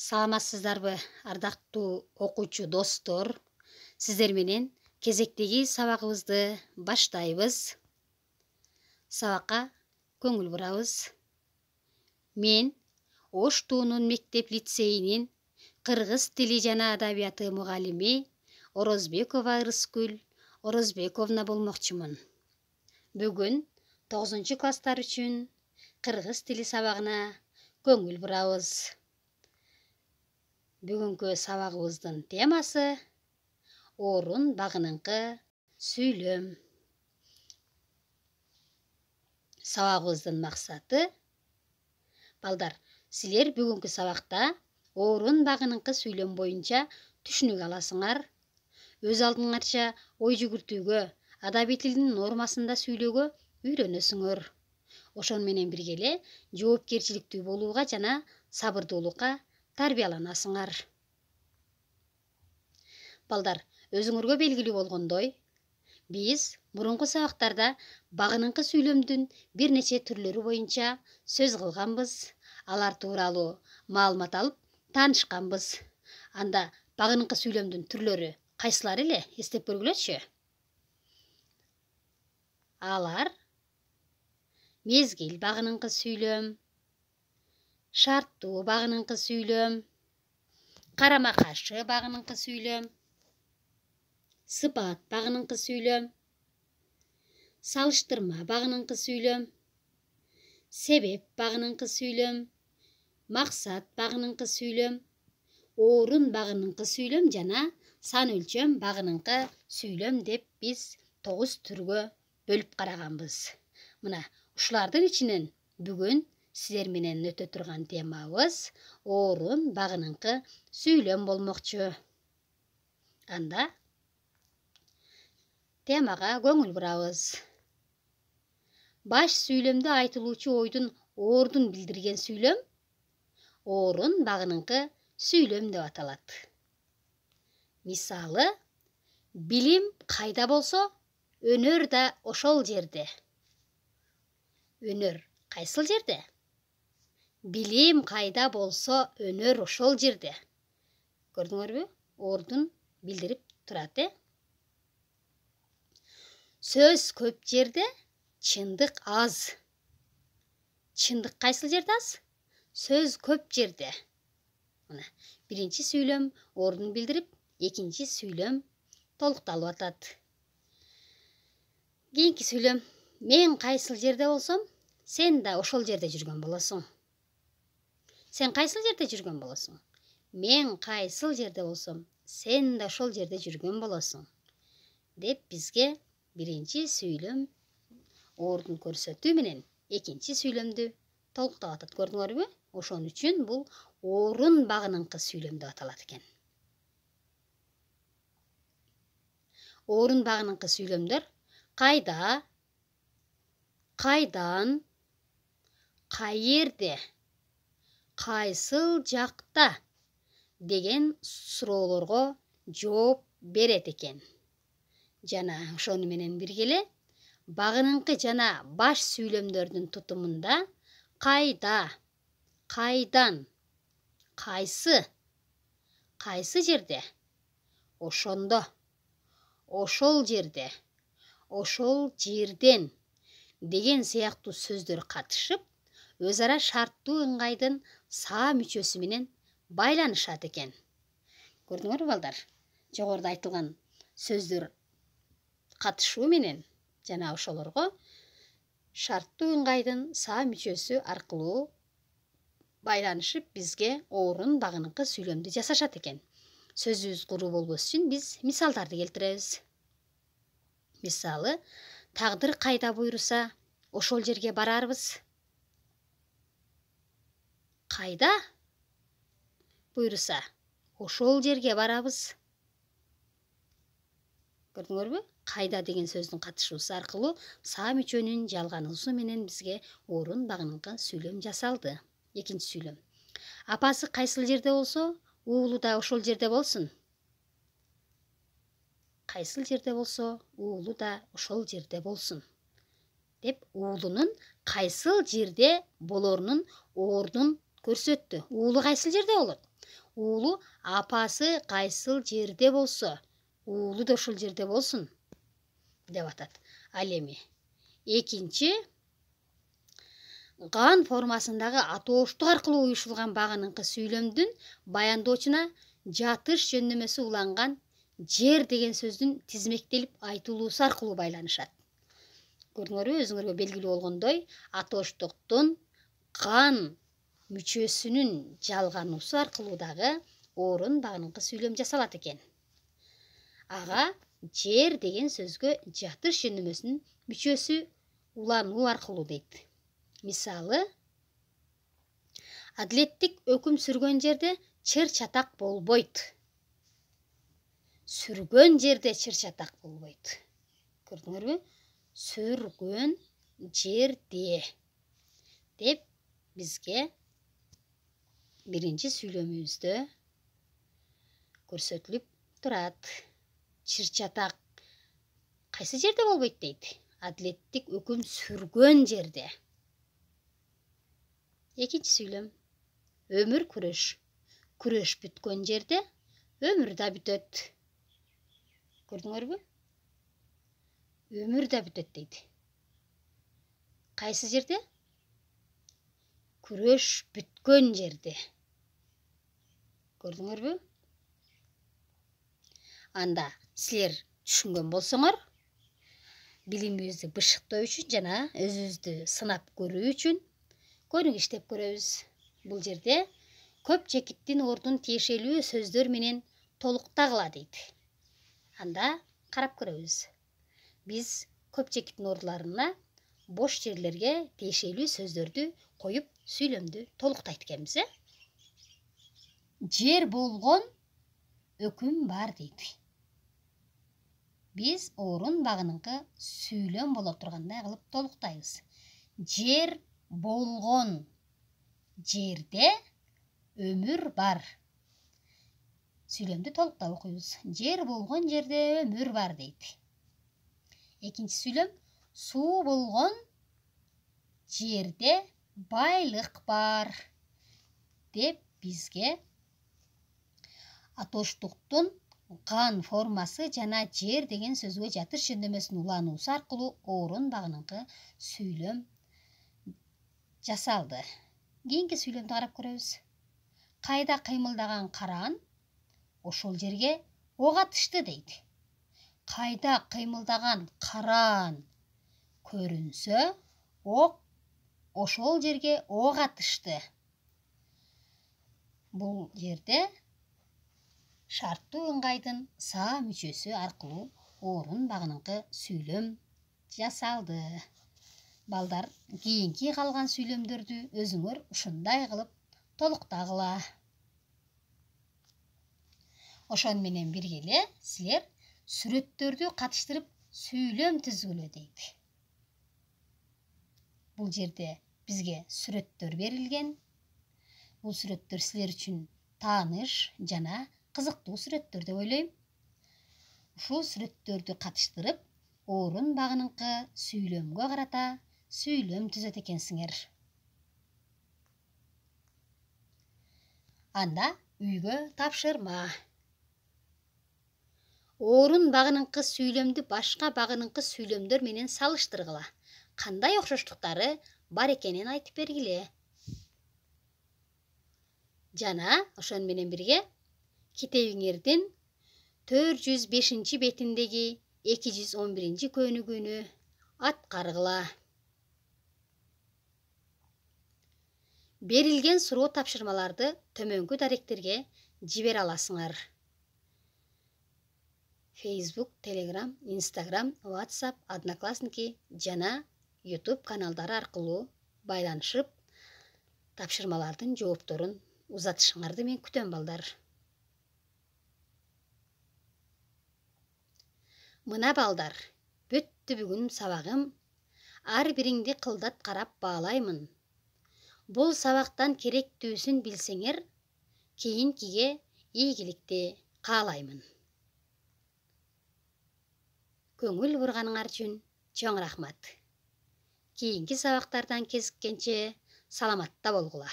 Саламатсыздарбы, ардактуу окуучу достор. Сиздер менен кезектеги сабагыбызды баштайбыз. Сабакка көңүл бурабыз. Мен Ош Туунун мектеп лицейинин кыргыз тили жана адабияты мугалими Орозбекова Ырыскүл Орозбековна болмокчумун. Бүгүн 9-класстар үчүн кыргыз тили сабагына көңүл бурабыз. Бүгүнкү сабагыбыздын темасы орун багыныңкы сүйлөм. Сабагыбыздын максаты: балдар, силер бүгүнкү сабакта орун багыныңкы сүйлөм боюнча түшүнүк аласыңар. Өз алдыңарча ой жүгүртүүгө, адабий тилдин нормасында сүйлөөгө үйрөнөсүңөр. Ошон менен бирге эле жоопкерчиликтүү болууга жана сабырдуулукка тарбияланасыңар. Балдар, өзүңөргө белгилүү болгондой, биз мурунку сабактарда багыныңкы сүйлөмдүн бир нече түрлөрү боюнча сөз кылганбыз. Алар тууралуу маалымат алып таанышканбыз. Анда багыныңкы сүйлөмдүн түрлөрү кайсылары эле? Эстеп көргүлөчү. Алар: мезгил багыныңкы сүйлөм, шарттуу багыныңкы сүйлөм, карама каршы багыныңкы сүйлөм, сыпат багыныңкы сүйлөм, салыштырма багыныңкы сүйлөм, себеп багыныңкы сүйлөм, максат багыныңкы сүйлөм, орун багыныңкы сүйлөм жана сан өлчөм багыныңкы сүйлөм деп биз 9 түргө бөлүп караганбыз. Мына ушулардын ичинен бүгүн сиздер менен өтө турган темабыз орун багыныңкы сүйлөм болмокчу. Анда темага көңүл бурабыз. Баш сүйлөмдө айтылуучу ойдун ордун билдирген сүйлөм орун багыныңкы сүйлөм деп аталат. Мисалы: билим кайда болсо, өнөр да ошол жерде. Өнөр кайсыл жерде? Билим кайда болсо, өнөр ошол жерде. Көрдүңөрбү? Ордун билдирип турат, Сөз көп жерде, чындык аз. Чындык кайсыл жерде аз? Сөз көп жерде. Мына биринчи сүйлөм ордун билдирип, экинчи сүйлөм толукталып атат. Кийинки сүйлөм: мен кайсыл жерде болсом, сен да ошол жерде жүргөн болосуң. Сен кайсыл жерде жүргөн болосуң? Мен кайсыл жерде болсом, сен да ошол жерде жүргөн болосуң. Деп бизге биринчи сүйлөм ордун көрсөтүү менен экинчи сүйлөмдү толуктап атат. Көрдүңөрбү? Ошон үчүн бул орун багыныңкы сүйлөм деп аталат экен. Орун багыныңкы сүйлөмдөр кайда, кайдан, каерде, кайсыл жакта деген суроолорго жооп берет экен. Жана ошону менен бирге эле багыныңкы жана баш сүйлөмдөрдүн тутумунда кайда, кайдан, кайсы, кайсы жерде, ошондо, ошол жерде, ошол жерден деген сыяктуу сөздөр катышып, өз ара шарттуу ыңгайдын са мүчөсү менен байланышат экен. Көрдүңөрбү балдар? Жогоруда айтылган сөздөр катышуу менен жана ошолорго шарттуу ыңгайдын са мүчөсү аркылуу байланышып бизге орун багыныңкы сүйлөмдү жасашат экен. Сөзүбүз куруу болбош үчүн биз мисалдарды келтиребиз. Мисалы: тагдыр кайда буйруса, ошол жерге барарбыз. Кайда буйруса, ошол жерге барабыз. Көрдүңөрбү? Кайда деген сөздүн катышуусу аркылуу са мүчөнүн жалгануусу менен бизге орун багыныңкы сүйлөм жасалды. Экинчи сүйлөм: апасы кайсыл жерде болсо, уулу да ошол жерде болсун. Кайсыл жерде болсо, уулу да ошол жерде болсун. Деп уулунун кайсыл жерде болорунун ордун көрсөттү. Уулу кайсыл жерде болот? уулу апасы кайсыл жерде болсо, уулу да ошол жерде болсун деп атат. Ал эми экинчи ган формасындагы атооштук аркылуу уюшулган багыныңкы сүйлөмдүн баяндоочуна жатыш жөндөмөсү уланган жер деген сөздүн тизмектелип айтылуусу аркылуу байланышат. Көрдүңөрбү, өзүңөргө белгилүү болгондой, атооштуктун ган мүчөсүнүн жалгануусу аркылуу дагы орун багыныңкы сүйлөм жасалат экен. Ага жер деген сөзгө жатыш жөндөмөсүнүн мүчөсү улануу аркылуу дейт. Мисалы, адилеттик өкүм сүргөн жерде чыр чатак болбойт. Сүргөн жерде чыр чатак болбойт. Көрдүңөрбү? Сүргөн жерде деп бизге биринчи сүйлөмүбүздө көрсөтүлүп турат. Чыр чатак кайсы жерде болбойт дейт? Адилеттик өкүм сүргөн жерде. Экинчи сүйлөм. Өмүр күрөш. Күрөш бүткөн жерде өмүр да бүтөт. Көрдүңөрбү? Өмүр да бүтөт дейт. Кайсы жерде? Күрөш бүткөн жерде. Көрдүңөрбү? Анда силер түшүнгөн болсоңор, билимибизди бышыктоо үчүн жана өзүбүздү сынап көрүү үчүн көрүк иштеп көрөбүз. Бул жерде көп чекиттин ордун тиешелүү сөздөр менен толуктагыла дейт. Анда карап көрөбүз. Биз көп чекиттин ордуларына бош жерлерге тиешелүү сөздөрдү коюп сүйлөмдү толуктайт экенбиз. Жер болгон өкүм бар дейт. Биз орун багыныңкы сүйлөм боло тургандай кылып толуктайбыз. Жер болгон жерде өмүр бар. Сүйлөмдү толуктап окуйбуз. Жер болгон жерде өмүр бар дейт. Экинчи сүйлөм. Суу болгон жерде байлык бар деп бизге атооштуктун ган формасы жана жер деген сөзгө жатыш жөндөмөсүнүн улануусу аркылуу орун багыныңкы сүйлөм жасалды. Кийинки сүйлөмдү карап көрөбүз. Кайда кыймылдаган караан ошол жерге ок атышты дейт. Кайда кыймылдаган караан көрүнсө, ок ошол жерге ок атышты. Бул жерде шарттуу ыңгайдын са мүчөсү аркылуу орун багыныңкы сүйлөм жасалды. Балдар, кийинки калган сүйлөмдөрдү өзүңөр ушундай кылып толуктагыла. Ошон менен биргеле силер сүрөттөрдү катыштырып сүйлөм түзгүлө дейт. Бул жерде бизге сүрөттөр берилген. Бул сүрөттөр силер үчүн тааныш жана кызыктуу сүрөттөр деп ойлойм. Ушул сүрөттөрдү катыштырып, орун багыныңкы сүйлөмгө карата сүйлөм түзөт экенсиңер. Анда үйгө тапшырма. Орун багыныңкы сүйлөмдү башка багыныңкы сүйлөмдөр менен салыштыргыла. Кандай окшоштуктары бар экенин айтып бергиле. Жана ошон менен бирге китебиңердин 405 бетиндеги 211 көнүгүүнү аткаргыла. Берилген суроо тапшырмаларды төмөнкү даректерге жибере аласыңар. Facebook, Telegram, Instagram, WhatsApp, Одноклассники жана YouTube каналдары аркылуу байланышып, тапшырмалардын жоопторун узатышыңарды мен күтөм, балдар. Мына, балдар, бүттү бүгүн сабагым. Ар бириңди кылдат карап баалаймын. Бул сабактан керектүүсүн билсеңер, кийинкиге ийгиликти каалаймын. Көңүл бурганыңар үчүн чоң рахмат. Кийинки сабактардан кезиккенче саламатта болгула.